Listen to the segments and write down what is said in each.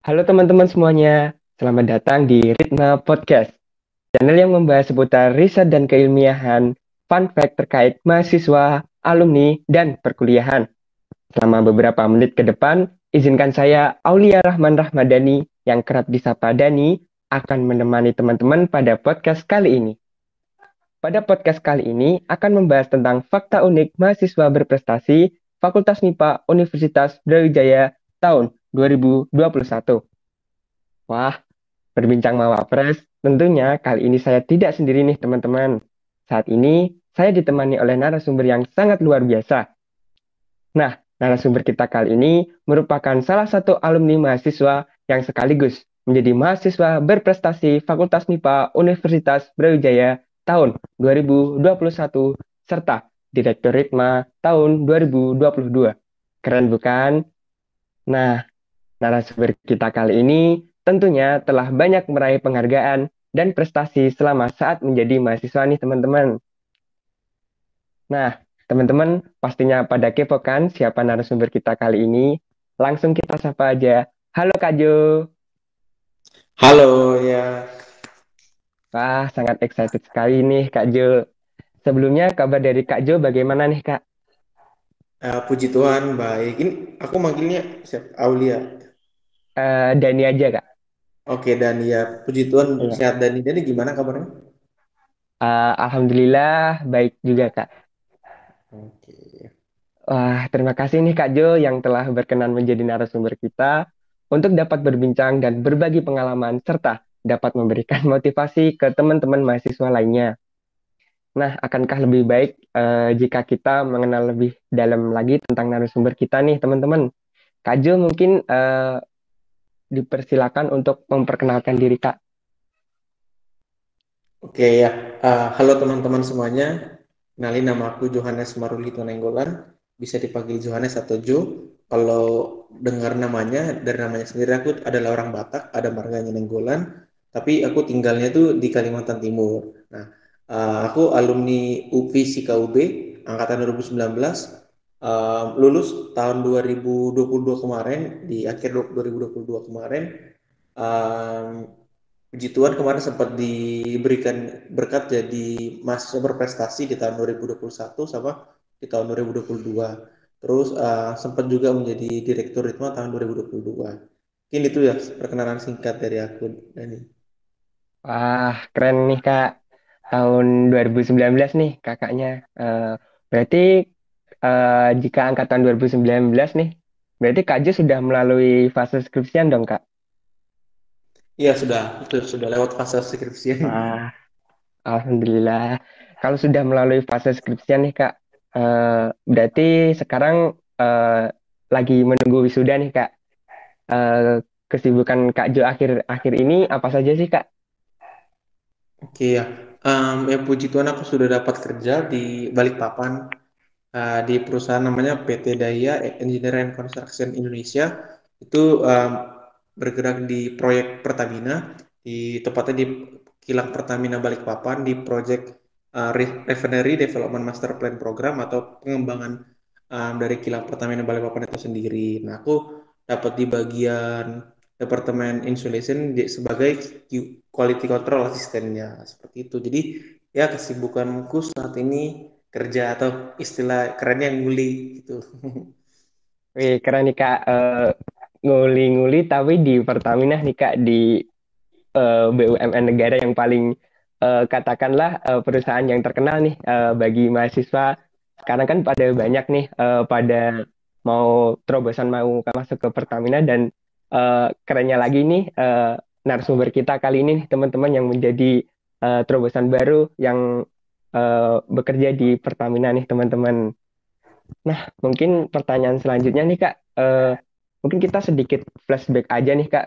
Halo teman-teman semuanya, selamat datang di Ritma Podcast, channel yang membahas seputar riset dan keilmiahan, fun fact terkait mahasiswa, alumni, dan perkuliahan. Selama beberapa menit ke depan, izinkan saya, Aulia Rahman Rahmadani, yang kerap disapa Dani, akan menemani teman-teman pada podcast kali ini. Pada podcast kali ini akan membahas tentang fakta unik mahasiswa berprestasi Fakultas MIPA Universitas Brawijaya tahun 2021. Wah, berbincang Mawapres, tentunya kali ini saya tidak sendiri nih teman-teman. Saat ini saya ditemani oleh narasumber yang sangat luar biasa. Nah, narasumber kita kali ini merupakan salah satu alumni mahasiswa yang sekaligus menjadi mahasiswa berprestasi Fakultas MIPA Universitas Brawijaya tahun 2021 serta Direktur Ritma tahun 2022. Keren bukan? Nah, narasumber kita kali ini tentunya telah banyak meraih penghargaan dan prestasi selama saat menjadi mahasiswa nih teman-teman. Nah, teman-teman pastinya pada kepo kan siapa narasumber kita kali ini? Langsung kita sapa aja. Halo Kak Jo. Halo ya, Wah, sangat excited sekali nih Kak Jo. Sebelumnya kabar dari Kak Jo bagaimana nih Kak? puji Tuhan baik. Ini aku manggilnya siapa? Aulia. Dani aja Kak. Oke Dani ya, puji Tuhan Iya. sehat Dani. Dani gimana kabarnya? Alhamdulillah baik juga Kak. Oke. Wah, terima kasih nih Kak Jo yang telah berkenan menjadi narasumber kita untuk dapat berbincang dan berbagi pengalaman serta dapat memberikan motivasi ke teman-teman mahasiswa lainnya. Nah, akankah lebih baik jika kita mengenal lebih dalam lagi tentang narasumber kita nih, teman-teman? Kak Jo mungkin dipersilakan untuk memperkenalkan diri Kak. Oke ya, halo teman-teman semuanya. Kenalin nama aku Johannes Maruli Tonenggolan. Bisa dipanggil Johannes atau Jo. Kalau dengar namanya, dari namanya sendiri aku adalah orang Batak, ada marganya Nenggolan. Tapi aku tinggalnya tuh di Kalimantan Timur. Nah, aku alumni UPI SIKUB angkatan 2019. Lulus tahun 2022 kemarin, di akhir 2022 kemarin. Puji Tuhan kemarin sempat diberikan berkat jadi mahasiswa berprestasi di tahun 2021 sama di tahun 2022. Terus sempat juga menjadi direktur Ritma tahun 2022. Mungkin itu ya perkenalan singkat dari aku, Dani. Wah, keren nih Kak. Tahun 2019 nih kakaknya. Eh, Berarti jika angkatan 2019 nih, berarti Kak Jo sudah melalui fase skripsian dong Kak? Iya sudah, itu sudah lewat fase skripsian. Wah, Alhamdulillah. Kalau sudah melalui fase skripsian nih Kak, berarti sekarang lagi menunggu wisuda nih Kak. Eh, Kesibukan Kak Jo akhir-akhir ini apa saja sih Kak? Oke ya. Ya puji Tuhan aku sudah dapat kerja di Balikpapan, di perusahaan namanya PT Daya Engineering and Construction Indonesia. Itu bergerak di proyek Pertamina, di tepatnya di kilang Pertamina Balikpapan di proyek Refinery Development Master Plan Program atau pengembangan dari kilang Pertamina Balikpapan itu sendiri. Nah, aku dapat di bagian Departemen Insulation sebagai Quality Control asistennya seperti itu. Jadi ya kesibukanku saat ini kerja atau istilah kerennya nguli gitu. Wih, keren nih Kak. Nguli-nguli tapi di Pertamina nih Kak, di BUMN negara yang paling katakanlah perusahaan yang terkenal nih bagi mahasiswa. Sekarang kan pada banyak nih pada mau terobosan mau masuk ke Pertamina dan kerennya lagi nih narasumber kita kali ini nih teman-teman yang menjadi terobosan baru yang bekerja di Pertamina nih teman-teman. Nah, mungkin pertanyaan selanjutnya nih Kak, mungkin kita sedikit flashback aja nih Kak,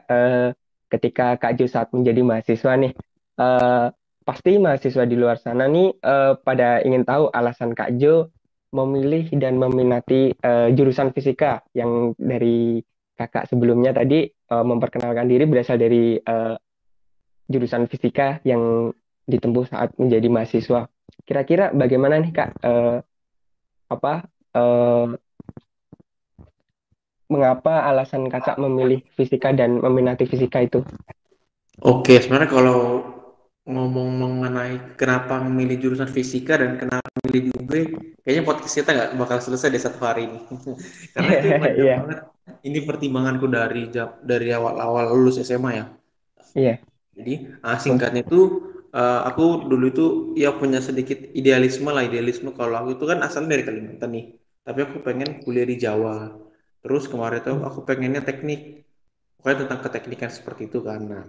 ketika Kak Jo saat menjadi mahasiswa nih, Eh, pasti mahasiswa di luar sana nih pada ingin tahu alasan Kak Jo memilih dan meminati jurusan fisika yang dari Kakak sebelumnya tadi memperkenalkan diri berasal dari jurusan fisika yang ditempuh saat menjadi mahasiswa. Kira-kira bagaimana nih Kak, apa? eh, mengapa alasan kakak memilih fisika dan meminati fisika itu? Oke, sebenarnya kalau ngomong mengenai kenapa memilih jurusan fisika dan kenapa memilih di UB, kayaknya podcast kita nggak bakal selesai di satu hari ini. Karena itu panjang Iya, banget. Ini pertimbanganku dari awal-awal lulus SMA ya. iya. Jadi Wah, singkatnya itu aku dulu itu ya punya sedikit idealisme lah, idealisme kalau aku itu kan asalnya dari Kalimantan nih, tapi aku pengen kuliah di Jawa. Terus kemarin tuh aku pengennya teknik, pokoknya tentang keteknikan seperti itu kan. Nah,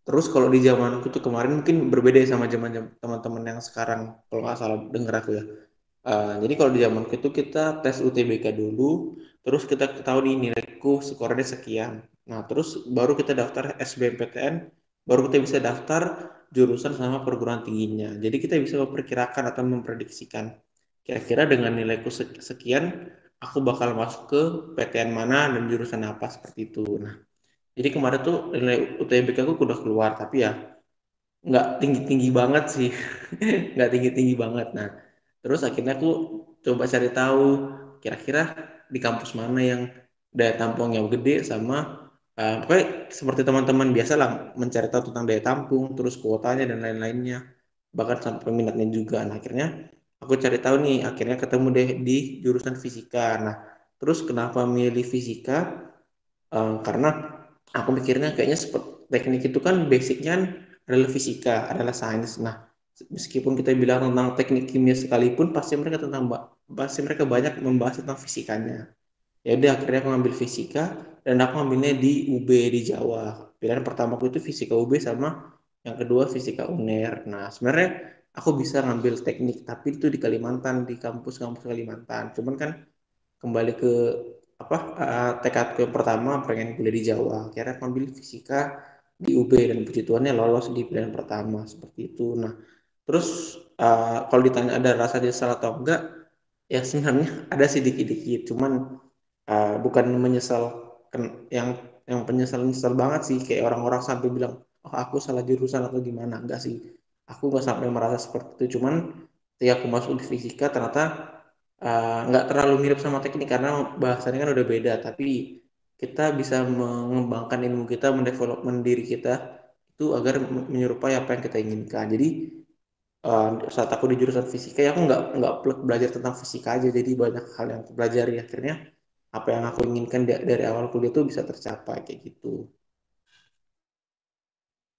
terus kalau di zamanku tuh kemarin mungkin berbeda ya sama teman-teman yang sekarang, kalau nggak salah denger aku ya. Jadi kalau di zamanku itu kita tes UTBK dulu, terus kita tahu nih nilaiku skornya sekian. Nah, terus baru kita daftar SBMPTN, baru kita bisa daftar jurusan sama perguruan tingginya. Jadi kita bisa memperkirakan atau memprediksikan kira-kira dengan nilaiku sekian, aku bakal masuk ke PTN mana dan jurusan apa seperti itu. Nah, jadi kemarin tuh nilai UTBK aku udah keluar, tapi ya nggak tinggi-tinggi banget sih. Nggak tinggi-tinggi banget. Nah, terus akhirnya aku coba cari tahu kira-kira di kampus mana yang daya tampungnya gede sama pokoknya seperti teman-teman biasa lah mencari tahu tentang daya tampung, terus kuotanya dan lain-lainnya, bahkan sampai peminatnya juga. Nah, akhirnya aku cari tahu nih, akhirnya ketemu deh di jurusan fisika. Nah, terus kenapa milih fisika? Karena aku mikirnya kayaknya seperti teknik itu kan basicnya kan adalah fisika, adalah sains. Nah, meskipun kita bilang tentang teknik kimia sekalipun, pasti mereka banyak membahas tentang fisikanya. Ya udah akhirnya aku ngambil fisika dan aku ngambilnya di UB di Jawa. Pilihan pertamaku itu fisika UB sama yang kedua fisika UNER. Nah, sebenarnya aku bisa ngambil teknik tapi itu di Kalimantan, di kampus-kampus Kalimantan. Cuman kan kembali ke apa tekadku yang pertama pengen kuliah di Jawa, akhirnya aku ambil fisika di UB dan puji Tuhannya lolos di pilihan pertama seperti itu. Nah, terus kalau ditanya ada rasa nyesal atau enggak, ya sebenarnya ada sih dikit-dikit, cuman bukan menyesal yang penyesal-nyesal banget sih kayak orang-orang sampai bilang oh aku salah jurusan atau gimana, enggak sih, aku nggak sampai merasa seperti itu. Cuman ketika aku masuk di fisika ternyata nggak terlalu mirip sama teknik karena bahasanya kan udah beda, tapi kita bisa mengembangkan ilmu kita, mendevelopment diri kita itu agar menyerupai apa yang kita inginkan. Jadi saat aku di jurusan fisika ya aku nggak plek belajar tentang fisika aja, jadi banyak hal yang aku pelajari, akhirnya apa yang aku inginkan dari awal kuliah itu bisa tercapai kayak gitu.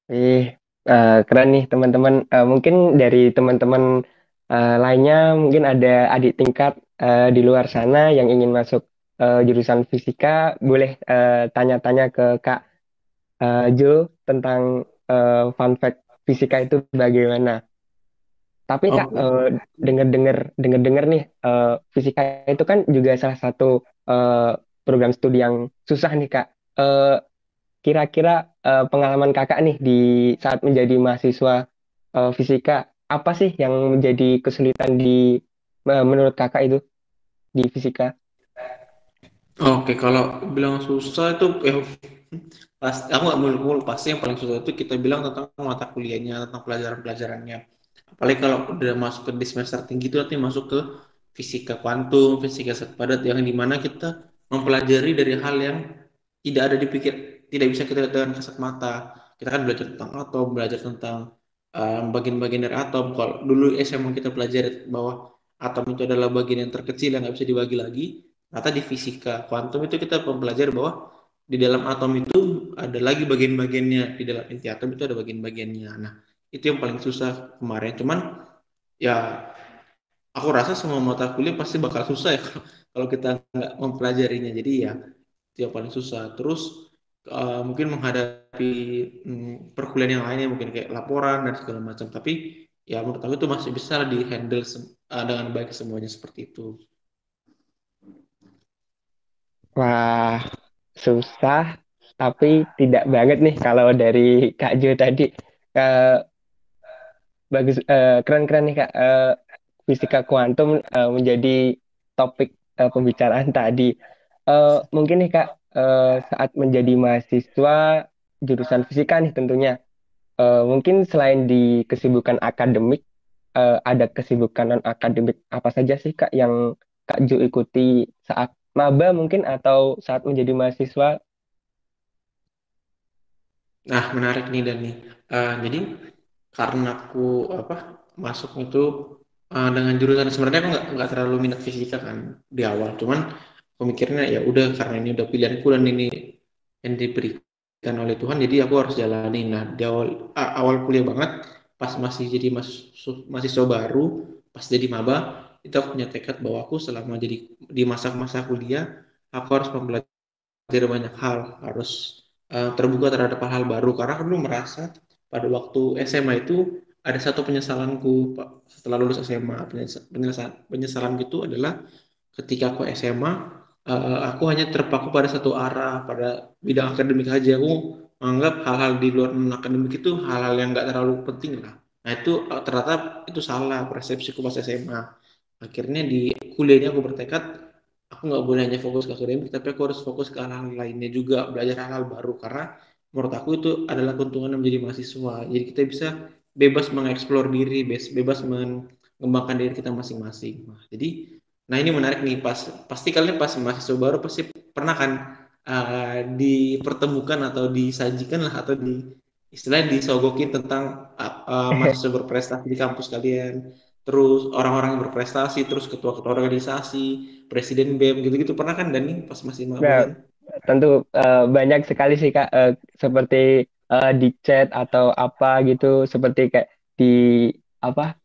ih, keren nih teman-teman. Mungkin dari teman-teman lainnya, mungkin ada adik tingkat di luar sana yang ingin masuk jurusan fisika, boleh tanya-tanya ke Kak Jo tentang fun fact fisika itu bagaimana. Tapi Kak, Oke. dengar-dengar nih, fisika itu kan juga salah satu eh, program studi yang susah nih Kak. Kira-kira pengalaman Kakak nih di saat menjadi mahasiswa fisika, apa sih yang menjadi kesulitan menurut Kakak itu di fisika? Oke, kalau bilang susah itu ya pasti aku nggak muluk-muluk, pasti yang paling susah itu kita bilang tentang mata kuliahnya, tentang pelajaran-pelajarannya. Apalagi kalau udah masuk ke di semester tinggi itu nanti masuk ke fisika kuantum, fisika zat padat yang dimana kita mempelajari dari hal yang tidak ada dipikir, tidak bisa kita lihat dengan kasat mata. Kita kan belajar tentang atom, belajar tentang bagian-bagian dari atom. Kalau dulu SMA kita pelajari bahwa atom itu adalah bagian yang terkecil yang nggak bisa dibagi lagi. Ternyata di fisika kuantum itu kita mempelajari bahwa di dalam atom itu ada lagi bagian-bagiannya, di dalam inti atom itu ada bagian-bagiannya. Nah, itu yang paling susah kemarin. Cuman ya aku rasa semua mata kuliah pasti bakal susah ya kalau kita nggak mempelajarinya. Jadi ya itu yang paling susah. Terus mungkin menghadapi perkuliahan yang lainnya mungkin kayak laporan dan segala macam. Tapi ya menurut aku itu masih bisa di handle dengan baik semuanya seperti itu. Wah, susah, tapi tidak banget nih kalau dari Kak Jo tadi. Eh, Bagus, keren-keren nih Kak. Fisika kuantum menjadi topik pembicaraan tadi. Mungkin nih Kak, saat menjadi mahasiswa jurusan fisika nih tentunya, mungkin selain di kesibukan akademik, ada kesibukan non akademik apa saja sih Kak yang Kak Jo ikuti saat maba mungkin atau saat menjadi mahasiswa? Nah, menarik nih Dan nih. Jadi karena aku apa masuk itu dengan jurusan sebenarnya aku nggak terlalu minat fisika kan di awal. Cuman aku mikirnya ya udah karena ini udah pilihanku dan ini yang diberikan oleh Tuhan, jadi aku harus jalani. Nah, di awal kuliah banget, pas masih jadi mahasiswa baru, pas jadi maba, itu aku punya tekad bahwa aku selama jadi di masa-masa kuliah, aku harus mempelajari banyak hal, harus terbuka terhadap hal baru. Karena aku dulu merasa pada waktu SMA itu ada satu penyesalanku, Pak, setelah lulus SMA. Penyesalan itu adalah ketika aku SMA, aku hanya terpaku pada satu arah, pada bidang akademik aja. Aku menganggap hal-hal di luar non akademik itu hal-hal yang nggak terlalu penting lah. Nah itu ternyata itu salah persepsiku pas SMA. Akhirnya di kuliah ini aku bertekad, aku nggak boleh hanya fokus ke akademik, tapi aku harus fokus ke hal-hal lainnya juga, belajar hal-hal baru. Karena menurut aku itu adalah keuntungan menjadi mahasiswa. Jadi kita bisa bebas mengeksplor diri, bebas mengembangkan diri kita masing-masing. Nah ini menarik nih, pasti kalian pas mahasiswa baru pasti pernah kan dipertemukan atau disajikan lah atau istilahnya disogokin tentang mahasiswa berprestasi di kampus kalian, terus orang-orang yang berprestasi, terus ketua-ketua organisasi, presiden BEM gitu-gitu pernah kan Dani pas masih maba Nah, kan? tentu banyak sekali sih Kak, seperti di chat atau apa gitu, seperti kayak di apa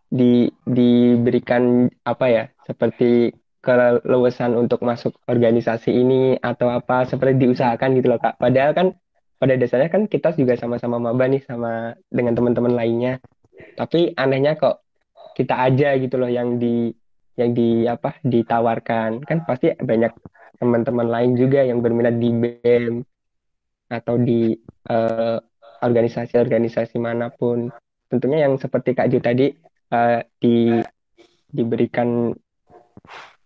diberikan apa ya, seperti keleluasan untuk masuk organisasi ini atau apa, seperti diusahakan gitu loh Kak. Padahal kan pada dasarnya kan kita juga sama-sama maba nih sama dengan teman-teman lainnya. Tapi anehnya kok kita aja gitu loh yang di apa ditawarkan. Kan pasti banyak teman-teman lain juga yang berminat di BEM atau di eh, organisasi-organisasi manapun. Tentunya yang seperti Kak Ju tadi, diberikan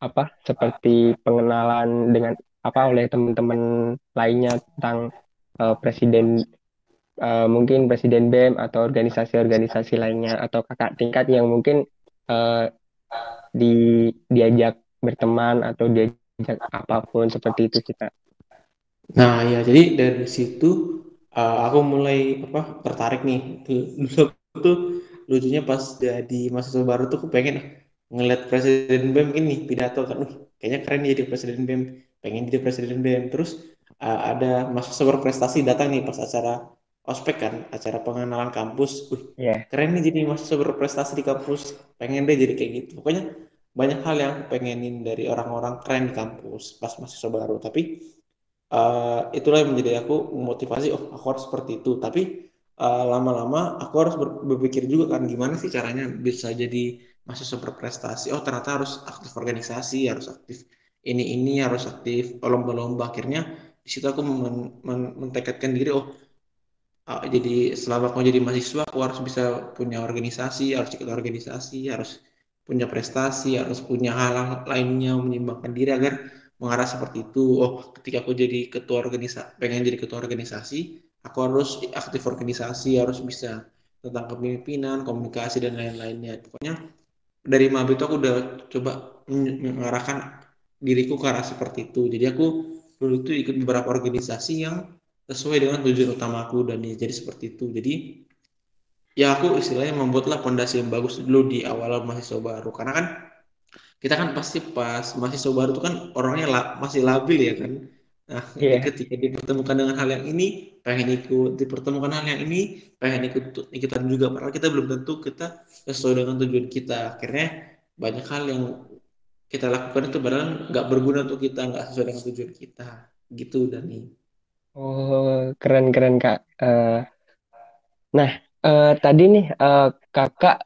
apa seperti pengenalan dengan apa oleh teman-teman lainnya tentang presiden, mungkin presiden BEM atau organisasi-organisasi lainnya atau kakak tingkat yang mungkin eh, diajak berteman atau diajak apapun seperti itu sih Kak. Nah ya jadi dari situ aku mulai apa tertarik nih. Dulu tuh lucunya pas jadi mahasiswa baru tuh aku pengen ngeliat presiden BEM ini pidato kan, kayaknya keren nih jadi presiden BEM, pengen jadi presiden BEM. Terus ada mahasiswa berprestasi datang nih pas acara ospek kan, acara pengenalan kampus. Ya. Keren nih jadi mahasiswa berprestasi di kampus, pengen deh jadi kayak gitu. Pokoknya banyak hal yang aku pengenin dari orang-orang keren di kampus pas mahasiswa baru. Tapi itulah yang menjadi aku motivasi, oh aku harus seperti itu. Tapi lama-lama aku harus berpikir juga kan gimana sih caranya bisa jadi mahasiswa berprestasi. Oh ternyata harus aktif organisasi, harus aktif ini harus aktif lomba-lomba. Akhirnya di situ aku mentekadkan diri, oh jadi selama aku jadi mahasiswa aku harus bisa punya organisasi, harus ikut organisasi, harus punya prestasi, harus punya hal lainnya menyeimbangkan diri agar mengarah seperti itu. Oh, ketika aku jadi ketua organisasi, pengen jadi ketua organisasi, aku harus aktif organisasi, harus bisa tentang kepemimpinan, komunikasi dan lain-lainnya. Pokoknya dari maba itu aku udah coba mengarahkan diriku ke arah seperti itu. Jadi aku dulu itu ikut beberapa organisasi yang sesuai dengan tujuan utama aku dan ya, jadi seperti itu. Jadi ya aku istilahnya membuatlah pondasi yang bagus dulu di awal mahasiswa baru. Karena kan kita kan pasti pas mahasiswa baru itu kan orangnya masih labil ya kan. Nah, di Iya. ketika dipertemukan dengan hal yang ini, pengen ikut, dipertemukan hal yang ini, pengen ikutan juga. Padahal kita belum tentu kita sesuai dengan tujuan kita. Akhirnya banyak hal yang kita lakukan itu padahal nggak berguna untuk kita, nggak sesuai dengan tujuan kita. Gitu, Dani. Oh, keren keren Kak. Nah, tadi nih Kakak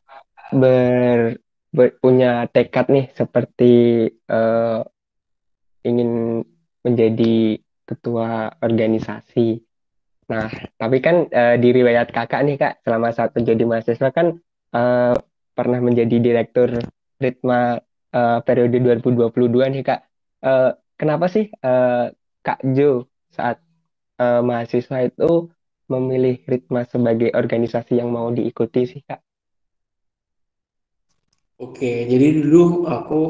ber, punya tekad nih seperti eh, ingin menjadi ketua organisasi. Nah, tapi kan di riwayat Kakak nih Kak, selama saat menjadi mahasiswa kan eh, pernah menjadi direktur Ritma periode 2022 nih Kak. Eh, Kenapa sih Kak Jo saat mahasiswa itu memilih Ritma sebagai organisasi yang mau diikuti sih Kak? Oke, jadi dulu aku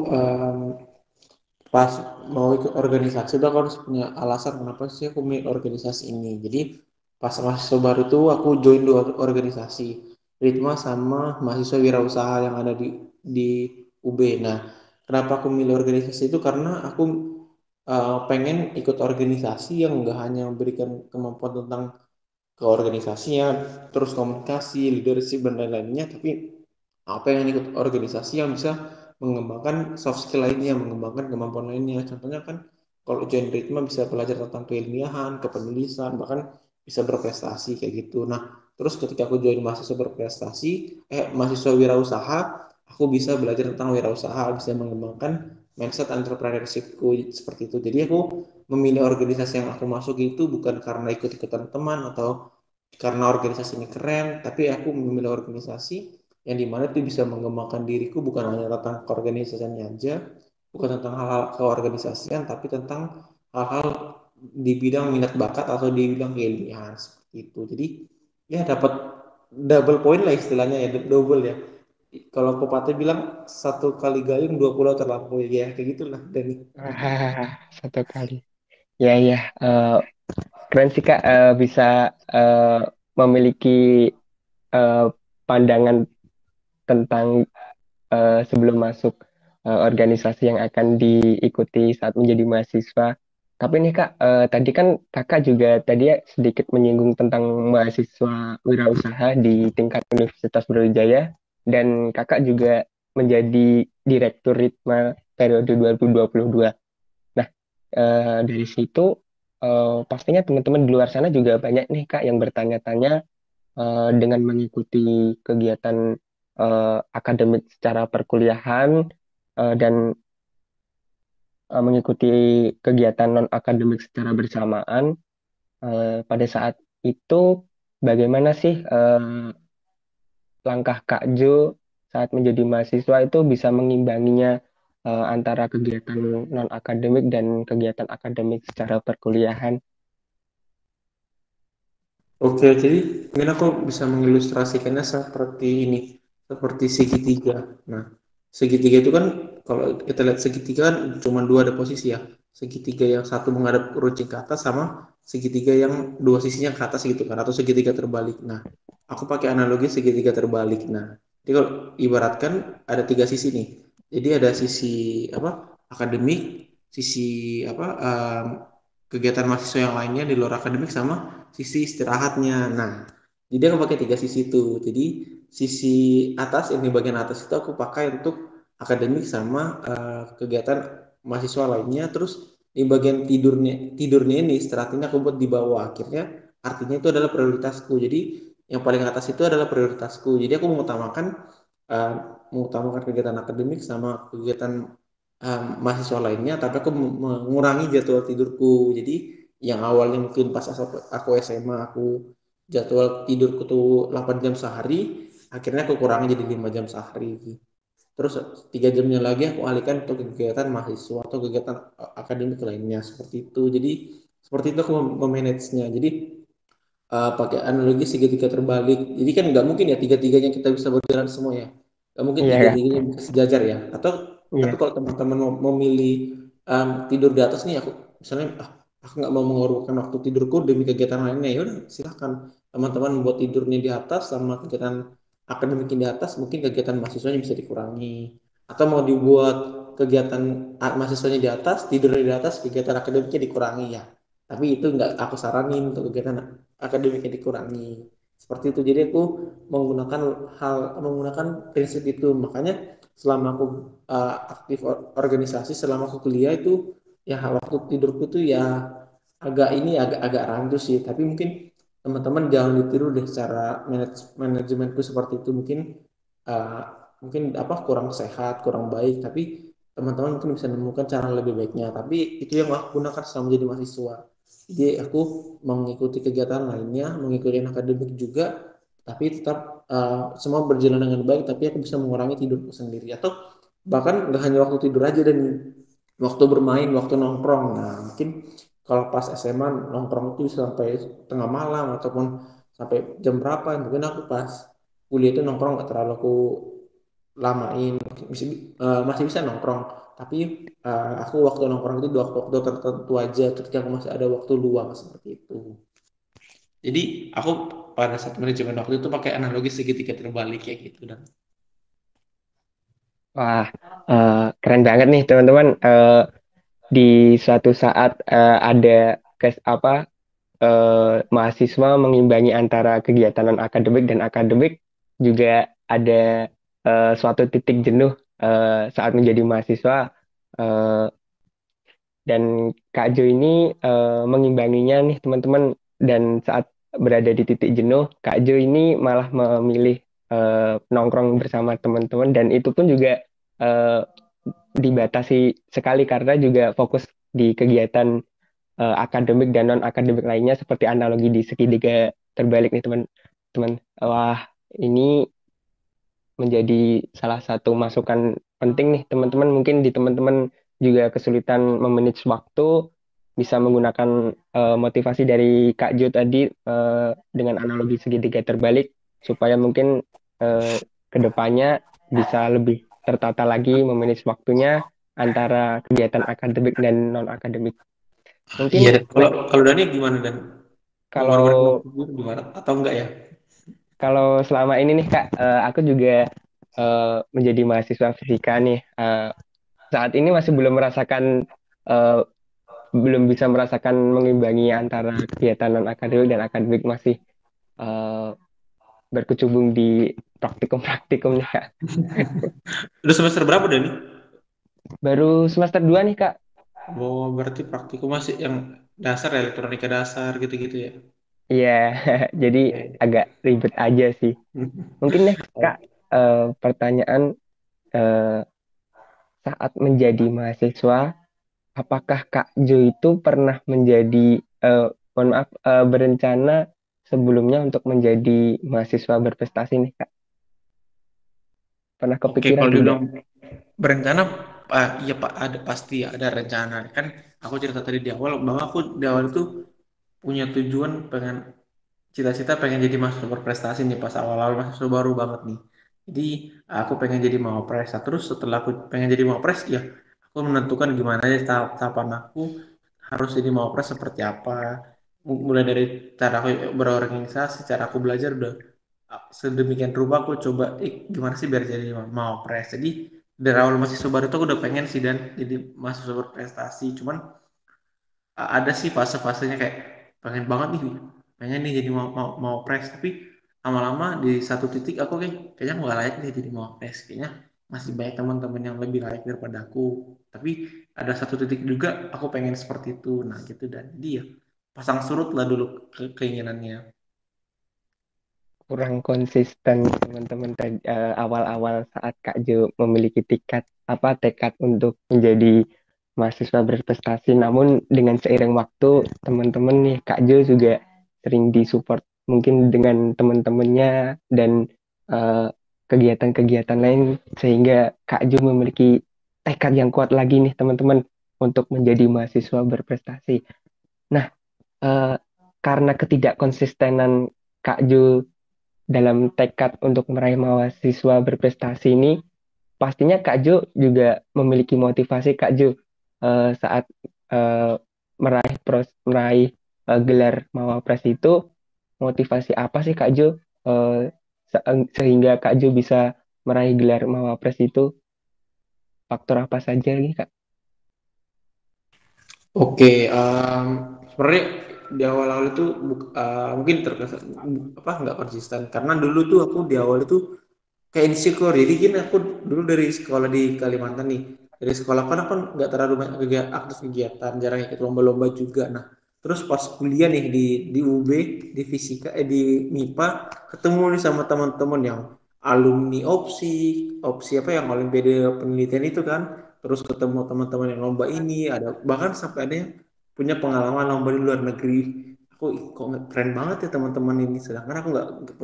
pas mau ikut organisasi itu aku harus punya alasan kenapa sih aku milih organisasi ini. Jadi pas mahasiswa baru itu aku join dua organisasi, Ritma sama mahasiswa wirausaha yang ada di UB. Nah, kenapa aku milih organisasi itu karena aku pengen ikut organisasi yang enggak hanya memberikan kemampuan tentang keorganisasian, terus komunikasi, leadership dan lain-lainnya, tapi apa yang ikut organisasi yang bisa mengembangkan soft skill lainnya, mengembangkan kemampuan lainnya. Contohnya kan kalau join Ritma bisa belajar tentang keilmiahan, kepenulisan, bahkan bisa berprestasi kayak gitu. Nah, terus ketika aku join mahasiswa berprestasi, mahasiswa wirausaha, aku bisa belajar tentang wirausaha, bisa mengembangkan mindset entrepreneurshipku seperti itu. Jadi aku memilih organisasi yang aku masuk itu bukan karena ikut-ikutan teman atau karena organisasi ini keren, tapi aku memilih organisasi yang dimana itu bisa mengembangkan diriku bukan hanya tentang keorganisasiannya aja, bukan tentang hal-hal keorganisasian, tapi tentang hal-hal di bidang minat bakat atau di bidang keilmiahan seperti itu. Jadi ya dapat double point lah istilahnya ya, double ya. Kalau pepatah bilang satu kali gayung dua pulau terlampaui ya kayak gitulah Dani. Satu kali. Ya, ya. Keren sih Kak, bisa eh, memiliki eh, pandangan tentang sebelum masuk organisasi yang akan diikuti saat menjadi mahasiswa. Tapi nih Kak, tadi kan Kakak juga tadi ya sedikit menyinggung tentang mahasiswa wirausaha di tingkat Universitas Brawijaya dan Kakak juga menjadi Direktur Ritma periode 2022. Nah, dari situ pastinya teman-teman di luar sana juga banyak nih Kak yang bertanya-tanya dengan mengikuti kegiatan akademik secara perkuliahan dan mengikuti kegiatan non-akademik secara bersamaan. Pada saat itu, bagaimana sih langkah Kak Jo saat menjadi mahasiswa itu bisa mengimbanginya antara kegiatan non-akademik dan kegiatan akademik secara perkuliahan? Oke, jadi mungkin aku bisa mengilustrasikannya seperti ini, seperti segitiga. Nah, segitiga itu kan kalau kita lihat segitiga kan cuma dua ada posisi ya. Segitiga yang satu menghadap runcing ke atas sama segitiga yang dua sisinya ke atas gitu kan, atau segitiga terbalik. Nah, aku pakai analogi segitiga terbalik. Nah, jadi kalau ibaratkan ada tiga sisi nih. Jadi ada sisi apa akademik, sisi apa kegiatan mahasiswa yang lainnya di luar akademik sama sisi istirahatnya. Nah, jadi aku pakai tiga sisi itu. Jadi sisi atas ini bagian atas itu aku pakai untuk akademik sama kegiatan mahasiswa lainnya. Terus di bagian tidurnya ini istirahat ini aku buat di bawah. Akhirnya artinya itu adalah prioritasku. Jadi yang paling atas itu adalah prioritasku. Jadi aku uh, mengutamakan kegiatan akademik sama kegiatan mahasiswa lainnya, tapi aku mengurangi jadwal tidurku. Jadi yang awalnya mungkin pas aku SMA aku jadwal tidurku tuh 8 jam sehari, akhirnya aku kurangi jadi 5 jam sehari. Terus 3 jamnya lagi aku alihkan untuk kegiatan mahasiswa atau kegiatan akademik lainnya seperti itu. Jadi seperti itu aku memanagenya. Jadi pakai analogi segitiga terbalik. Jadi kan nggak mungkin ya tiga-tiganya kita bisa berjalan semua ya. Nggak mungkin Iya, Kak. tiga-tiganya bisa sejajar ya. Atau tapi Iya. kalau teman-teman mau memilih tidur di atas nih, aku misalnya aku nggak mau mengorbankan waktu tidurku demi kegiatan lainnya, ya udah silahkan teman-teman membuat tidurnya di atas sama kegiatan akademiknya di atas, mungkin kegiatan mahasiswanya bisa dikurangi. Atau mau dibuat kegiatan mahasiswanya di atas, tidurnya di atas, kegiatan akademiknya dikurangi ya. Tapi itu nggak aku saranin untuk kegiatan akademiknya dikurangi seperti itu. Jadi aku menggunakan prinsip itu. Makanya selama aku aktif organisasi, selama aku kuliah itu ya waktu tidurku tuh ya agak agak rancu sih, tapi mungkin teman-teman jangan ditiru deh cara manajemenku seperti itu. Uh, mungkin apa kurang sehat, kurang baik, tapi teman-teman mungkin bisa menemukan cara lebih baiknya. Tapi itu yang aku gunakan selama menjadi mahasiswa. Jadi aku mengikuti kegiatan lainnya, mengikuti akademik juga, tapi tetap semua berjalan dengan baik. Tapi aku bisa mengurangi tidurku sendiri, atau bahkan nggak hanya waktu tidur aja dan waktu bermain, waktu nongkrong. Nah, mungkin kalau pas SMA nongkrong itu bisa sampai tengah malam ataupun sampai jam berapa. Mungkin aku pas kuliah itu nongkrong nggak terlalu aku lamain, masih bisa nongkrong. Tapi aku waktu nongkrong itu di waktu-waktu tertentu aja, ketika aku masih ada waktu luang seperti itu. Jadi aku pada saat manajemen waktu itu pakai analogi segitiga terbalik kayak gitu dan Wah, keren banget nih teman-teman. Di suatu saat ada apa mahasiswa mengimbangi antara kegiatan non akademik dan akademik, juga ada suatu titik jenuh saat menjadi mahasiswa. Eh, dan Kak Jo ini mengimbanginya nih teman-teman. Dan saat berada di titik jenuh, Kak Jo ini malah memilih nongkrong bersama teman-teman, dan itu pun juga eh, dibatasi sekali karena juga fokus di kegiatan akademik dan non akademik lainnya, seperti analogi di segitiga terbalik nih teman-teman. Wah, ini menjadi salah satu masukan penting nih teman-teman. Mungkin di teman-teman juga kesulitan memanage waktu, bisa menggunakan motivasi dari Kak Jo tadi dengan analogi segitiga terbalik, supaya mungkin kedepannya bisa lebih tertata lagi memanage waktunya antara kegiatan akademik dan non akademik. iya. Mungkin Dan kalau kalau Dani gimana dan kalau mengorbankan waktu itu gimana atau enggak ya? kalau selama ini nih Kak, aku juga menjadi mahasiswa fisika nih. Saat ini masih eh, belum bisa merasakan mengimbangi antara kegiatan non akademik dan akademik, masih eh, berkecimpung di praktikum-praktikum nih Kak. Udah semester berapa Dani? Baru semester 2 nih Kak. Oh, berarti praktikum masih yang dasar ya, elektronika dasar gitu-gitu ya. Iya, jadi Oke. agak ribet aja sih. Mungkin next Kak, pertanyaan eh, saat menjadi mahasiswa, apakah Kak Jo itu pernah menjadi, eh, mohon maaf, berencana sebelumnya untuk menjadi mahasiswa berprestasi nih Kak? Pernah Oke, kepikiran kalau tidak? dibilang berencana, iya Pak, ada pasti ada rencana. Kan aku cerita tadi di awal bahwa aku di awal itu punya tujuan pengen cita-cita pengen jadi mahasiswa berprestasi nih pas awal-awal mahasiswa baru banget nih. Jadi aku pengen jadi mawapres. Nah, terus setelah aku pengen jadi mawapres, ya aku menentukan gimana ya tahapan aku harus jadi mawapres seperti apa. Mulai dari cara aku berorganisasi, cara aku belajar udah sedemikian rupa aku coba gimana sih biar jadi mawapres. Jadi dari awal mahasiswa baru itu aku udah pengen sih dan jadi mahasiswa berprestasi. Cuman ada sih fase-fasenya kayak pengen banget nih pengen nih jadi mau pres tapi lama-lama di satu titik aku kayaknya nggak layak nih jadi mau pres kayaknya masih banyak teman-teman yang lebih layak daripada aku tapi ada satu titik juga aku pengen seperti itu nah gitu dan dia pasang surut lah dulu keinginannya. Kurang konsisten teman-teman awal-awal saat Kak Jo memiliki tekad untuk menjadi mahasiswa berprestasi. Namun dengan seiring waktu, teman-teman nih Kak Jo juga sering disupport mungkin dengan teman-temannya dan eh, kegiatan-kegiatan lain, sehingga Kak Jo memiliki tekad yang kuat lagi nih teman-teman untuk menjadi mahasiswa berprestasi. Nah, eh, karena ketidakkonsistenan Kak Jo dalam tekad untuk meraih mahasiswa berprestasi ini, pastinya Kak Jo juga memiliki motivasi Kak Jo saat eh, meraih gelar Mawapres itu. Motivasi apa sih Kak Jo eh, sehingga Kak Jo bisa meraih gelar Mawapres itu? Faktor apa saja nih Kak? Oke, sebenarnya di awal-awal itu mungkin terkesan apa nggak konsisten karena dulu tuh aku di awal itu kayak insecure jadi gini aku dulu dari sekolah di Kalimantan nih dari sekolah kan aku nggak terlalu banyak aktif kegiatan jarang ikut lomba-lomba juga nah terus pas kuliah nih di UB di fisika di MIPA ketemu nih sama teman-teman yang alumni opsi opsi apa yang olimpiade penelitian itu kan terus ketemu teman-teman yang lomba ini ada bahkan sampai ada yang punya pengalaman lomba di luar negeri aku "Ih, kok keren banget ya teman-teman ini sedangkan aku nggak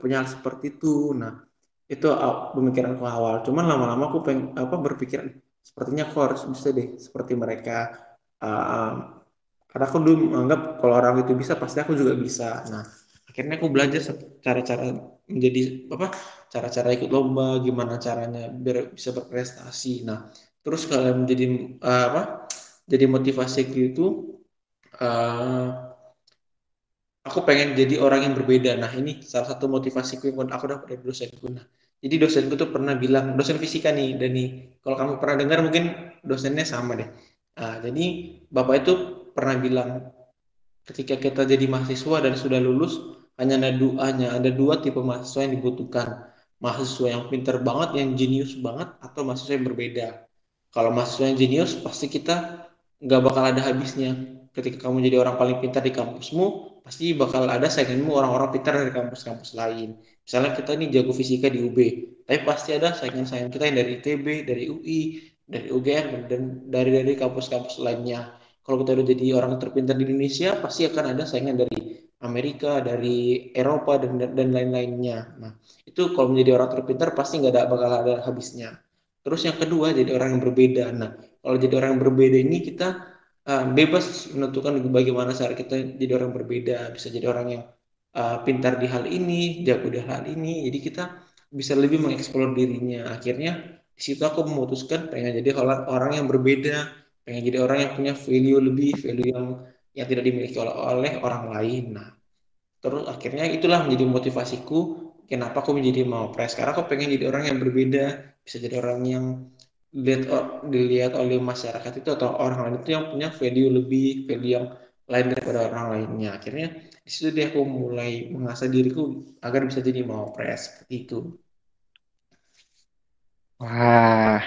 punya hal seperti itu nah itu pemikiranku awal cuman lama-lama aku apa berpikir sepertinya aku harus bisa deh seperti mereka. Uh, karena aku dulu menganggap kalau orang itu bisa pasti aku juga bisa nah akhirnya aku belajar cara-cara menjadi apa cara-cara ikut lomba, gimana caranya biar bisa berprestasi. Nah, terus kalau menjadi apa? Jadi motivasiku itu eh, aku pengen jadi orang yang berbeda. Nah, ini salah satu motivasiku yang aku dapat dari dosenku. Nah, jadi dosenku tuh pernah bilang, dosen fisika nih, dan nih, kalau kamu pernah dengar mungkin dosennya sama deh. Jadi Bapak itu pernah bilang, ketika kita jadi mahasiswa dan sudah lulus, hanya ada dua tipe mahasiswa yang dibutuhkan. Mahasiswa yang pintar banget, yang jenius banget, atau mahasiswa yang berbeda. Kalau mahasiswa yang jenius, pasti kita nggak bakal ada habisnya. Ketika kamu jadi orang paling pintar di kampusmu, pasti bakal ada sainganmu orang-orang pintar dari kampus-kampus lain. Misalnya kita ini jago fisika di UB, tapi pasti ada saingan-saingan kita yang dari ITB, dari UI, dari UGM, dan dari kampus-kampus lainnya. Kalau kita udah jadi orang terpintar di Indonesia, pasti akan ada saingan dari Amerika, dari Eropa, dan lain-lainnya. Nah, itu kalau menjadi orang terpintar pasti nggak ada bakal ada habisnya. Terus yang kedua, jadi orang yang berbeda. Nah, kalau jadi orang yang berbeda ini kita bebas menentukan bagaimana cara kita jadi orang yang berbeda. Bisa jadi orang yang pintar di hal ini, jago di hal ini. Jadi kita bisa lebih mengeksplor dirinya. Akhirnya di situ aku memutuskan pengen jadi orang yang berbeda, pengen jadi orang yang punya value lebih, value yang tidak dimiliki oleh orang lain. Nah, terus akhirnya itulah menjadi motivasiku kenapa aku menjadi Mawapres. Karena aku pengen jadi orang yang berbeda, bisa jadi orang yang dilihat oleh masyarakat itu atau orang lain itu yang punya value lebih, value yang lain daripada orang lainnya. Akhirnya di situ deh aku mulai mengasah diriku agar bisa jadi Mawapres seperti itu. Wah,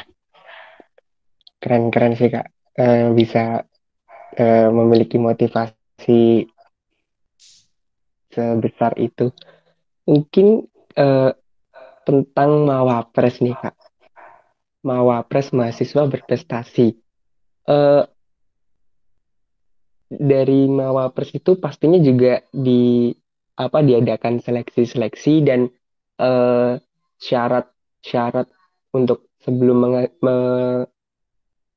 keren-keren sih Kak. Bisa memiliki motivasi sebesar itu. Mungkin eh, tentang Mawapres nih Kak. Mawapres mahasiswa berprestasi. Eh, dari Mawapres itu pastinya juga diadakan seleksi-seleksi dan eh, syarat-syarat untuk sebelum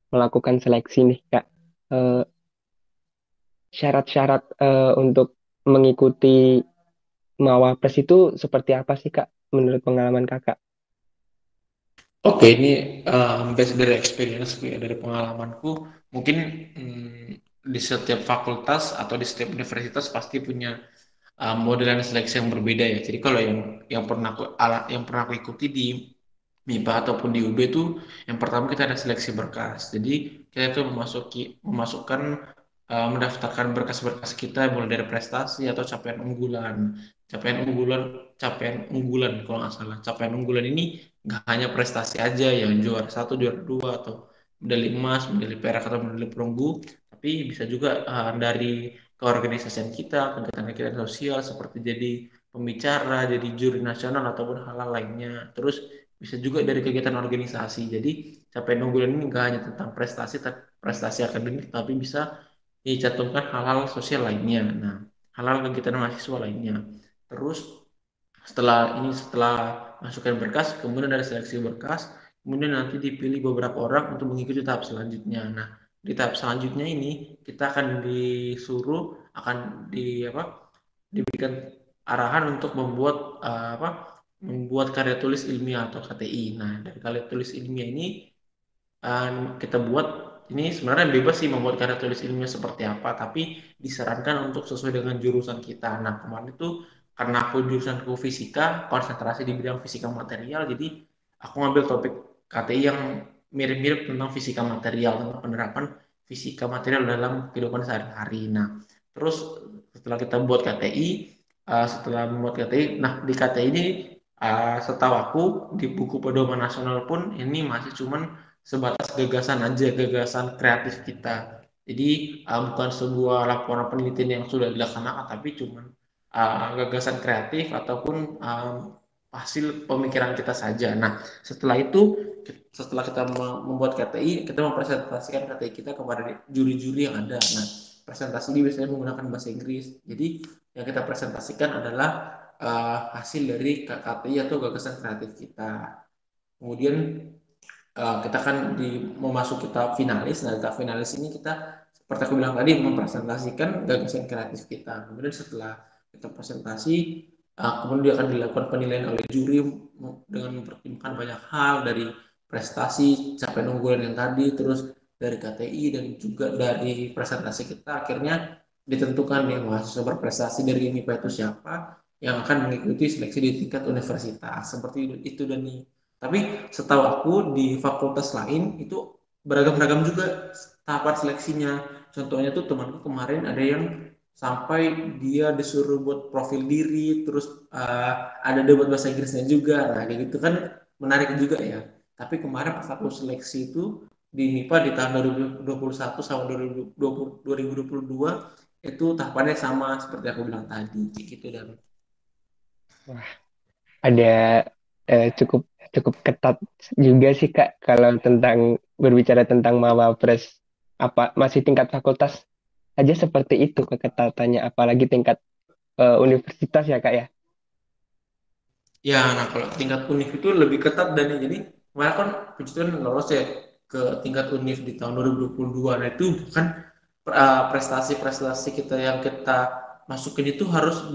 melakukan seleksi nih Kak. Eh, Syarat-syarat untuk mengikuti Mawapres itu seperti apa sih Kak menurut pengalaman Kakak? Oke, ini based dari experience ya, dari pengalamanku, mungkin di setiap fakultas atau di setiap universitas pasti punya modelan seleksi yang berbeda ya. Jadi kalau yang pernah aku ikuti di MIPA ataupun di UB itu yang pertama kita ada seleksi berkas. Jadi kita itu memasukkan mendaftarkan berkas-berkas kita mulai dari prestasi atau capaian unggulan. Capaian unggulan, capaian unggulan kalau nggak salah. Capaian unggulan ini nggak hanya prestasi aja yang juara satu, juara dua atau medali emas, medali perak atau medali perunggu, tapi bisa juga dari keorganisasian kita, kegiatan-kegiatan sosial seperti jadi pembicara, jadi juri nasional ataupun hal-hal lainnya. Terus bisa juga dari kegiatan organisasi. Jadi capaian unggulan ini nggak hanya tentang prestasi akademik, tapi bisa dicantumkan hal-hal sosial lainnya. Nah, hal-hal kegiatan mahasiswa lainnya. Terus setelah masukkan berkas, kemudian dari seleksi berkas, kemudian nanti dipilih beberapa orang untuk mengikuti tahap selanjutnya. Nah, di tahap selanjutnya ini kita akan disuruh akan di apa diberikan arahan untuk membuat karya tulis ilmiah atau KTI. Nah, dari karya tulis ilmiah ini kita buat ini sebenarnya bebas sih membuat karya tulis ilmiah seperti apa, tapi disarankan untuk sesuai dengan jurusan kita. Nah, kemarin itu karena aku jurusanku fisika, konsentrasi di bidang fisika material, jadi aku ngambil topik KTI yang mirip-mirip tentang fisika material, tentang penerapan fisika material dalam kehidupan sehari-hari. Nah, terus setelah kita buat KTI, setelah membuat KTI, nah di KTI ini setahu aku di buku pedoman nasional pun ini masih cuman sebatas gagasan aja, gagasan kreatif kita. Jadi bukan sebuah laporan penelitian yang sudah dilaksanakan, tapi cuma gagasan kreatif ataupun hasil pemikiran kita saja. Nah, setelah kita membuat KTI, kita mempresentasikan KTI kita kepada juri-juri yang ada. Nah, presentasi ini biasanya menggunakan bahasa Inggris. Jadi yang kita presentasikan adalah hasil dari KTI atau gagasan kreatif kita. Kemudian kita kan memasuki tahap finalis. Nah, tahap finalis ini kita seperti aku bilang tadi mempresentasikan gagasan kreatif kita. Kemudian setelah kita presentasi, Kemudian dia akan dilakukan penilaian oleh juri dengan mempertimbangkan banyak hal dari prestasi, capaian unggulan yang tadi, terus dari KTI dan juga dari presentasi kita. Akhirnya ditentukan nih mahasiswa berprestasi dari MIPA itu siapa yang akan mengikuti seleksi di tingkat universitas. Seperti itu dan nih. Tapi setahu aku di fakultas lain itu beragam-beragam juga tahapan seleksinya. Contohnya tuh temanku kemarin ada yang sampai dia disuruh buat profil diri, terus ada debat bahasa Inggrisnya juga. Nah, kayak gitu kan menarik juga ya. Tapi kemarin pas aku seleksi itu di MIPA di tahun 2021 sama 2022 itu tahapannya sama seperti aku bilang tadi, kayak gitu dan Wah, ada cukup cukup ketat juga sih Kak kalau tentang berbicara tentang Mawapres, apa masih tingkat fakultas aja seperti itu keketatannya, apalagi tingkat universitas ya Kak ya. ya, nah kalau tingkat univ itu lebih ketat dan jadi kemarin kan puji Tuhan lolos ya ke tingkat univ di tahun 2022. Nah itu kan prestasi-prestasi kita yang kita masukin itu harus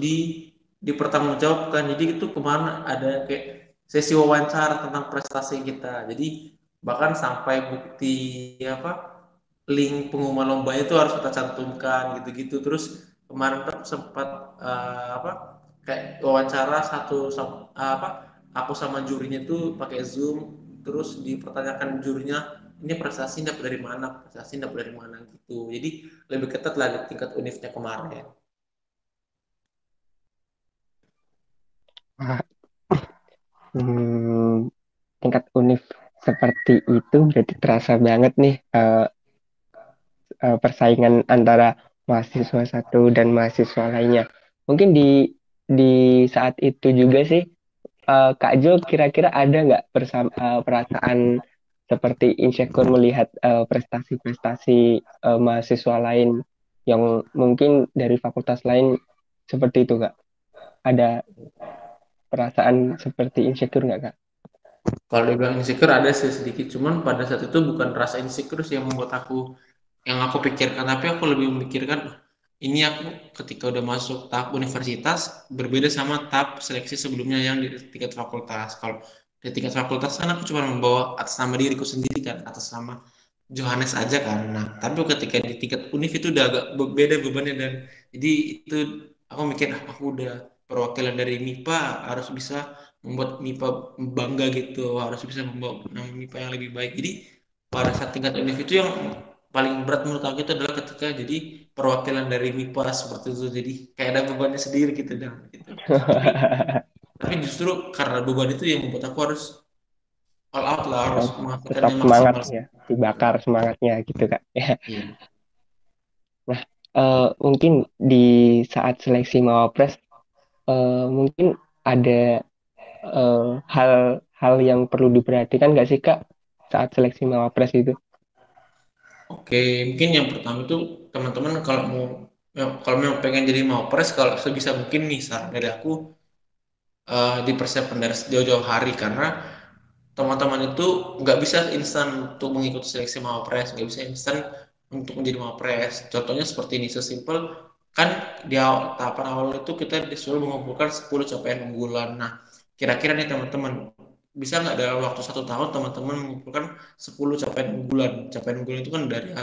dipertanggungjawabkan. Jadi itu kemana ada kayak sesi wawancara tentang prestasi kita. Jadi bahkan sampai bukti apa link pengumuman lombanya itu harus kita cantumkan gitu-gitu. Terus kemarin tuh sempat apa kayak wawancara apa aku sama jurinya tuh pakai Zoom, terus dipertanyakan jurinya ini prestasi dapat dari mana, prestasi dapat dari mana gitu. Jadi lebih ketat lah di tingkat univnya kemarin. Wah, hmm, tingkat univ seperti itu berarti terasa banget nih persaingan antara mahasiswa satu dan mahasiswa lainnya. Mungkin di saat itu juga sih, Kak Jo kira-kira ada nggak perasaan seperti insecure melihat prestasi-prestasi mahasiswa lain yang mungkin dari fakultas lain seperti itu Kak? Ada perasaan seperti insecure nggak Kak? Kalau dibilang insecure ada sih sedikit, cuman pada saat itu bukan rasa insecure sih yang membuat aku yang aku pikirkan, tapi aku lebih memikirkan ini aku ketika udah masuk tahap universitas berbeda sama tahap seleksi sebelumnya yang di tingkat fakultas. Kalau di tingkat fakultas kan aku cuma membawa atas nama diriku sendiri kan, atas nama Johannes aja kan. Nah, tapi ketika di tingkat univ itu udah agak beda bebannya dan jadi itu aku mikir aku udah perwakilan dari MIPA harus bisa membuat MIPA bangga gitu, harus bisa membawa nama MIPA yang lebih baik. Jadi pada saat tingkat univ itu yang paling berat menurut aku itu adalah ketika jadi perwakilan dari MIPA seperti itu. Jadi kayak ada bebannya sendiri gitu dan gitu. Tapi tapi justru karena beban itu yang membuat aku harus all out lah, harus Harus tetap mengatakannya semangat maksimal. ya, dibakar semangatnya gitu Kak. Iya. Nah, mungkin di saat seleksi Mawapres, mungkin ada hal-hal yang perlu diperhatikan nggak sih Kak saat seleksi Mawapres itu? Oke, mungkin yang pertama itu teman-teman kalau mau kalau memang pengen jadi mawapres kalau sebisa mungkin nih saran dari aku dipersiapkan dari jauh-jauh hari karena teman-teman itu nggak bisa instan untuk mengikuti seleksi Mawapres, nggak bisa instan untuk menjadi Mawapres. Contohnya seperti ini, sesimpel kan di tahapan awal itu kita disuruh mengumpulkan 10 capaian unggulan. Nah, kira-kira nih teman-teman, bisa nggak dalam waktu 1 tahun teman-teman mengumpulkan 10 capaian unggulan? Capaian unggulan itu kan dari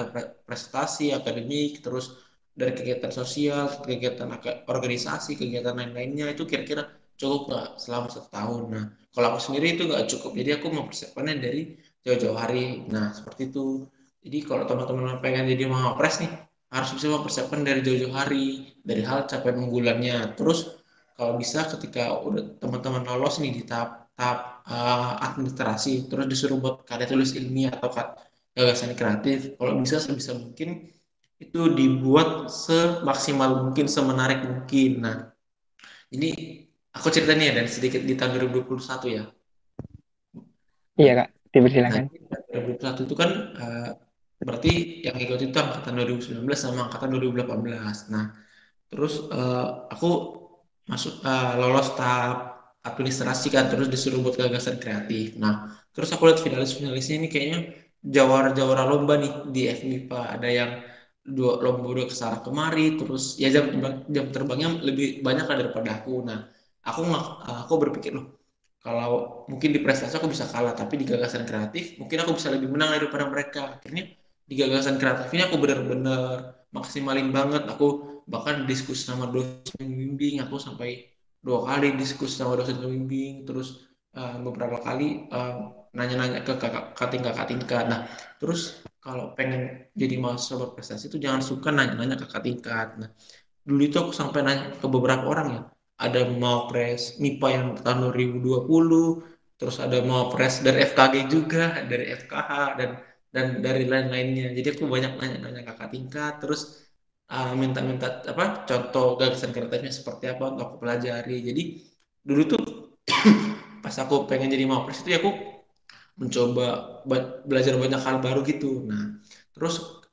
prestasi, akademik, terus dari kegiatan sosial, kegiatan organisasi, kegiatan lain-lainnya, itu kira-kira cukup nggak selama 1 tahun? Nah, kalau aku sendiri itu nggak cukup, jadi aku mempersiapkannya dari jauh-jauh hari. Nah, seperti itu. Jadi kalau teman-teman pengen jadi mawapres nih, harus bisa mempersiapkan dari jauh-jauh hari, dari hal capaian unggulannya. Terus kalau bisa ketika udah teman-teman lolos nih di tahap administrasi, terus disuruh buat karya tulis ilmiah atau gagasan kreatif, kalau bisa sebisa mungkin itu dibuat semaksimal mungkin, semenarik mungkin. Nah, ini aku cerita nih ya dan sedikit di tahun 2021 ya. Iya Nah, Kak, nah, dipersilakan. 2021 itu kan berarti yang ikut itu angkatan 2019 sama angkatan 2018. Nah, terus aku masuk lolos tahap administrasi kan, terus disuruh buat gagasan kreatif. Nah, terus aku lihat finalis-finalisnya ini kayaknya jawara-jawara lomba nih di FMIPA. Ada yang lomba udah kesana kemari, terus ya jam terbangnya lebih banyak lah daripada aku. Nah, aku berpikir loh, kalau mungkin di prestasi aku bisa kalah, tapi di gagasan kreatif mungkin aku bisa lebih menang daripada mereka. Akhirnya di gagasan kreatif ini aku benar-benar maksimalin banget. Aku bahkan diskusi sama dosen pembimbing, aku sampai 2 kali diskusi sama dosen pembimbing, terus beberapa kali nanya-nanya ke kakak tingkat. Nah, terus kalau pengen jadi mahasiswa berprestasi itu jangan suka nanya-nanya kakak tingkat. Nah, dulu itu aku sampai nanya ke beberapa orang ya. Ada mau pres MIPA yang tahun 2020, terus ada mau pres dari FKG juga, dari FKH dan dari lain-lainnya. Jadi aku banyak nanya-nanya kakak tingkat, terus minta-minta apa contoh gagasan kreatifnya seperti apa untuk aku pelajari. Jadi dulu tuh pas aku pengen jadi mapres itu ya aku mencoba belajar banyak hal baru gitu. Nah, terus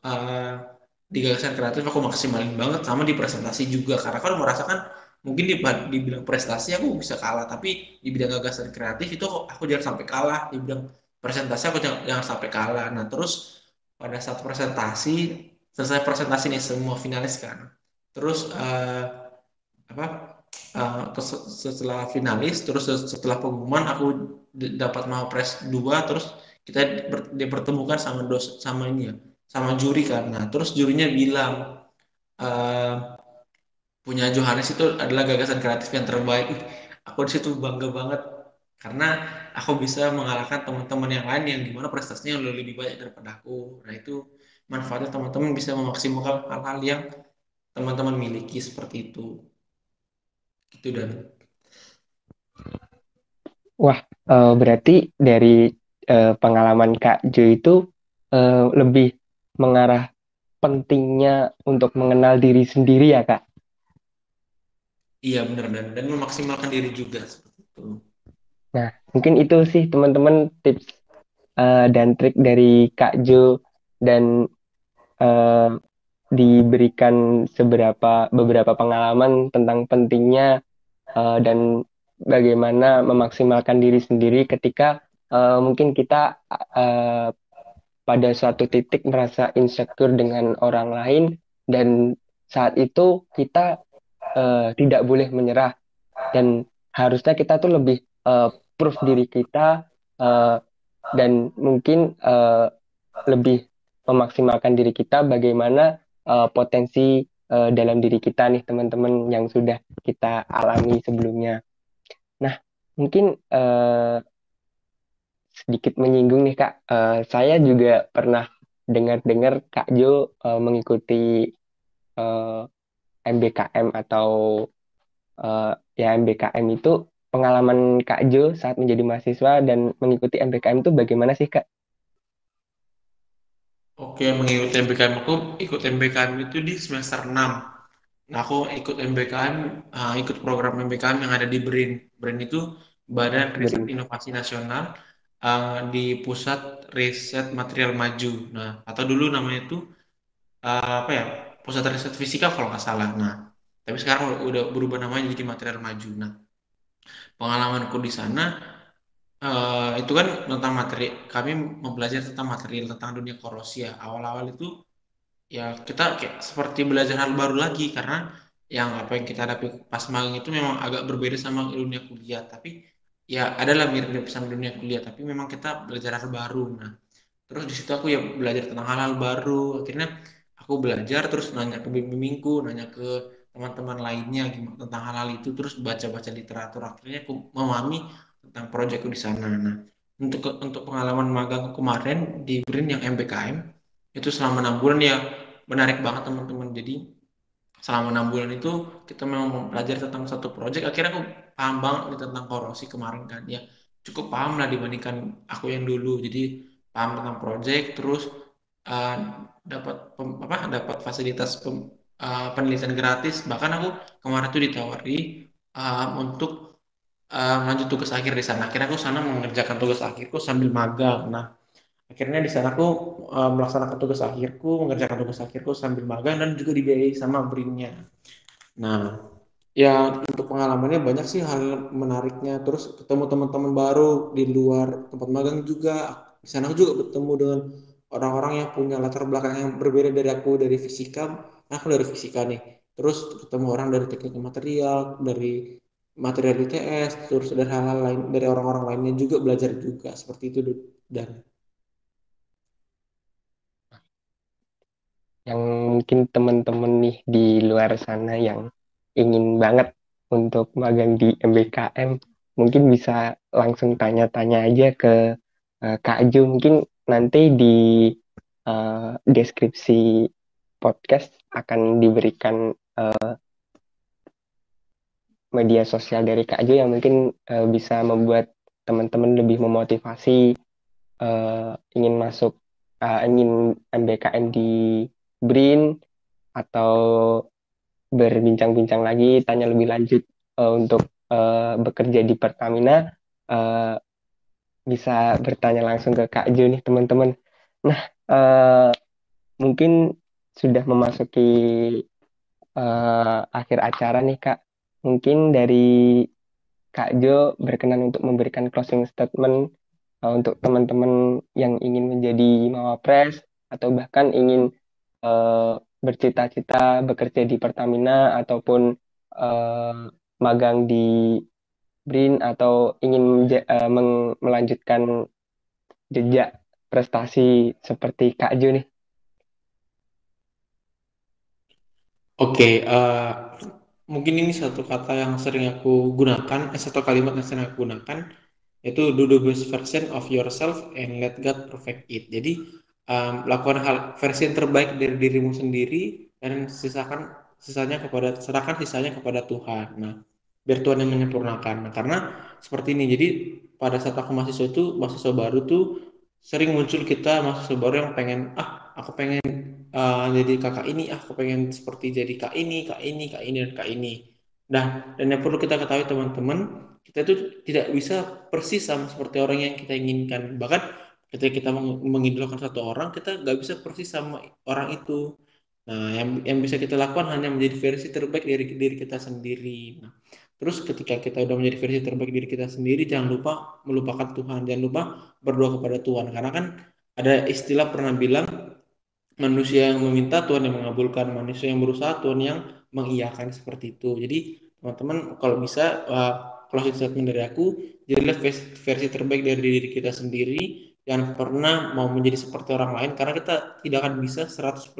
di gagasan kreatif aku maksimalin banget sama di presentasi juga karena kan merasakan mungkin di bidang prestasi aku bisa kalah tapi di bidang gagasan kreatif itu aku jangan sampai kalah di bidang presentasi aku jangan sampai kalah. Nah, terus pada saat presentasi selesai presentasi nih semua finalis kan. Terus apa setelah finalis terus setelah pengumuman aku dapat Mapres 2 terus kita dipertemukan sama sama ini ya sama juri kan. Nah, terus jurinya bilang eh, punya Johannes itu adalah gagasan kreatif yang terbaik. Aku di situ bangga banget karena aku bisa mengalahkan teman-teman yang lain yang dimana prestasinya lebih banyak daripada aku. Nah, itu manfaatnya teman-teman bisa memaksimalkan hal-hal yang teman-teman miliki seperti itu dan Wah, berarti dari pengalaman Kak Jo itu lebih mengarah pentingnya untuk mengenal diri sendiri ya, Kak. iya benar dan memaksimalkan diri juga seperti itu. Nah, mungkin itu sih teman-teman tips dan trik dari Kak Jo dan eh, diberikan beberapa pengalaman tentang pentingnya dan bagaimana memaksimalkan diri sendiri ketika mungkin kita eh, pada suatu titik merasa insecure dengan orang lain dan saat itu kita tidak boleh menyerah dan harusnya kita tuh lebih proof diri kita eh, dan mungkin lebih memaksimalkan diri kita bagaimana potensi dalam diri kita nih teman-teman yang sudah kita alami sebelumnya. Nah, mungkin sedikit menyinggung nih Kak, saya juga pernah dengar-dengar Kak Jo mengikuti eh, MBKM atau eh, ya MBKM itu pengalaman Kak Jo saat menjadi mahasiswa dan mengikuti MBKM itu bagaimana sih Kak? Oke, mengikuti MBKM aku ikut MBKM itu di semester 6. Nah, aku ikut MBKM, ikut program MBKM yang ada di BRIN. BRIN itu Badan Riset Beri. Inovasi Nasional di Pusat Riset Material Maju. Nah, atau dulu namanya itu apa ya? Pusat Riset Fisika kalau nggak salah. Nah, tapi sekarang udah berubah namanya jadi Material Maju. Nah, pengalamanku di sana itu kan tentang materi, kami mempelajari tentang material tentang dunia korosi ya. Awal-awal itu ya kita kayak seperti belajar hal baru lagi karena yang apa yang kita hadapi pas magang itu memang agak berbeda sama dunia kuliah. Tapi ya adalah mirip-mirip sama dunia kuliah, tapi memang kita belajar hal baru. Nah, terus di situ aku ya belajar tentang hal-hal baru. Akhirnya aku belajar terus nanya ke bimbingku, nanya ke teman-teman lainnya gimana tentang hal-hal itu, terus baca-baca literatur. Akhirnya aku memahami tentang proyekku di sana. Nah, untuk pengalaman magang kemarin di BRIN yang MBKM itu selama 6 bulan ya menarik banget teman-teman. Jadi selama 6 bulan itu kita memang mempelajari tentang satu proyek. Akhirnya aku paham banget nih tentang korosi kemarin kan ya, cukup paham lah dibandingkan aku yang dulu. Jadi paham tentang proyek terus uh, dapat fasilitas penelitian gratis. Bahkan aku kemarin tuh ditawari untuk lanjut tugas akhir di sana. Akhirnya aku sana mengerjakan tugas akhirku sambil magang. Nah, akhirnya di sana aku melaksanakan tugas akhirku, mengerjakan tugas akhirku sambil magang dan juga dibiayai sama BRIN-nya. Nah, ya untuk pengalamannya banyak sih hal menariknya. Terus ketemu teman-teman baru di luar tempat magang juga. Di sana aku juga bertemu dengan orang-orang yang punya latar belakang yang berbeda dari aku, dari fisika. Nah, aku dari fisika nih. Terus ketemu orang dari teknik material, dari materi dari TS, terus dari hal-hal lain dari orang-orang lainnya juga belajar juga seperti itu dan Yang mungkin teman-teman nih di luar sana yang ingin banget untuk magang di MBKM, mungkin bisa langsung tanya-tanya aja ke Kak Jo. Mungkin nanti di deskripsi podcast akan diberikan media sosial dari Kak Jo yang mungkin bisa membuat teman-teman lebih memotivasi ingin MBKM di BRIN atau berbincang-bincang lagi, tanya lebih lanjut untuk bekerja di Pertamina, eh, bisa bertanya langsung ke Kak Jo nih teman-teman. Nah, eh, mungkin sudah memasuki akhir acara nih Kak. Mungkin dari Kak Jo berkenan untuk memberikan closing statement untuk teman-teman yang ingin menjadi Mawapres atau bahkan ingin bercita-cita bekerja di Pertamina ataupun eh, magang di BRIN atau ingin melanjutkan jejak prestasi seperti Kak Jo nih. oke, mungkin ini satu kata yang sering aku gunakan, satu kalimat yang sering aku gunakan, yaitu do the best version of yourself and let God perfect it. Jadi lakukan hal versi yang terbaik dari dirimu sendiri dan serahkan sisanya kepada Tuhan. Nah, biar Tuhan yang menyempurnakan. Nah, karena seperti ini. Jadi pada saat aku mahasiswa baru tuh sering muncul kita mahasiswa baru yang pengen aku pengen jadi kakak ini, aku pengen seperti jadi kak ini dan kak ini. Nah, dan yang perlu kita ketahui teman-teman, kita itu tidak bisa persis sama seperti orang yang kita inginkan. Bahkan ketika kita mengidolakan satu orang, kita nggak bisa persis sama orang itu. Nah, yang bisa kita lakukan hanya menjadi versi terbaik dari diri kita sendiri. Nah, terus ketika kita udah menjadi versi terbaik diri kita sendiri, jangan lupa melupakan Tuhan, jangan lupa berdoa kepada Tuhan. Karena kan ada istilah pernah bilang manusia yang meminta Tuhan yang mengabulkan, manusia yang berusaha Tuhan yang mengiyakan seperti itu. Jadi teman-teman kalau bisa closing statement dari aku, jadilah versi terbaik dari diri kita sendiri, jangan pernah mau menjadi seperti orang lain karena kita tidak akan bisa 100%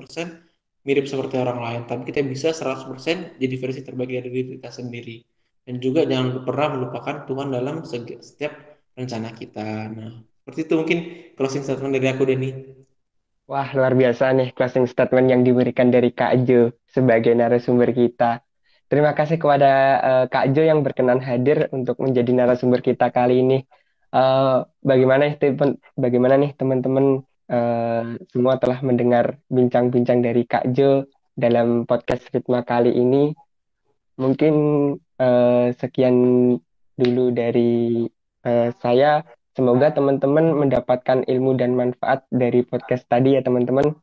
mirip seperti orang lain, tapi kita bisa 100% jadi versi terbaik dari diri kita sendiri. Dan juga jangan pernah melupakan Tuhan dalam setiap rencana kita. Nah, seperti itu mungkin closing statement dari aku, Denny. Wah, luar biasa nih closing statement yang diberikan dari Kak Jo sebagai narasumber kita. Terima kasih kepada Kak Jo yang berkenan hadir untuk menjadi narasumber kita kali ini. Eh, bagaimana nih teman-teman semua telah mendengar bincang-bincang dari Kak Jo dalam podcast Ritma kali ini. Mungkin sekian dulu dari saya. Semoga teman-teman mendapatkan ilmu dan manfaat dari podcast tadi ya teman-teman.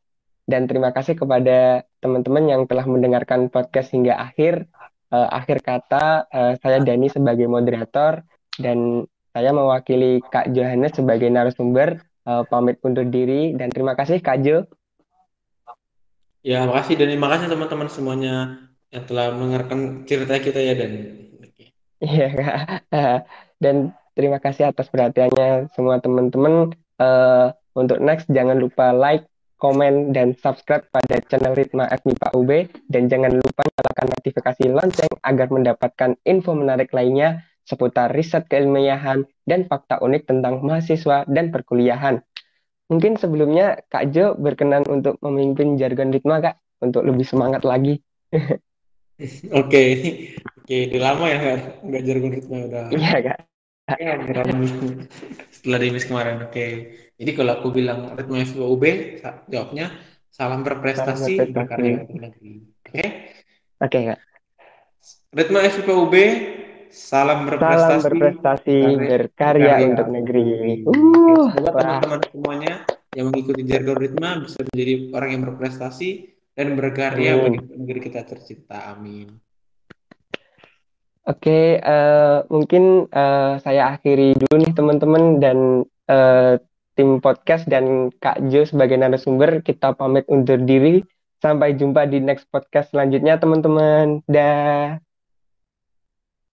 Dan terima kasih kepada teman-teman yang telah mendengarkan podcast hingga akhir. Akhir kata, saya Dani sebagai moderator dan saya mewakili Kak Johannes sebagai narasumber. Pamit undur diri dan terima kasih Kak Jo. Ya, makasih dan terima kasih teman-teman semuanya yang telah mendengarkan cerita kita ya dan oke. Iya, Kak. Dan terima kasih atas perhatiannya semua teman-teman. Eh, untuk next, jangan lupa like, komen, dan subscribe pada channel Ritma FMIPA UB. Dan jangan lupa nyalakan notifikasi lonceng agar mendapatkan info menarik lainnya seputar riset keilmiahan dan fakta unik tentang mahasiswa dan perkuliahan. Mungkin sebelumnya Kak Jo berkenan untuk memimpin jargon Ritma, Kak, untuk lebih semangat lagi. Oke, oke, udah lama ya nggak jargon ritme udah. Iya, Kak. Ya, jargon setelah di miss kemarin. Oke, jadi kalau aku bilang ritme FIUB, jawabnya salam Salam berprestasi berkarya berprestasi. untuk negeri. Oke, Oke, Kak. ritme FIPUB, salam Salam berprestasi berprestasi, berkarya, berkarya berkarya untuk untuk negeri. negeri. Oke, semoga Wah, teman-teman semuanya yang mengikuti jargon ritme bisa menjadi orang yang berprestasi dan berkarya bagi amin. negeri kita tercinta. Amin. Oke, mungkin saya akhiri dulu nih teman-teman dan eh, tim podcast dan Kak Jo sebagai narasumber, kita pamit undur diri. Sampai jumpa di next podcast selanjutnya teman-teman. Dah.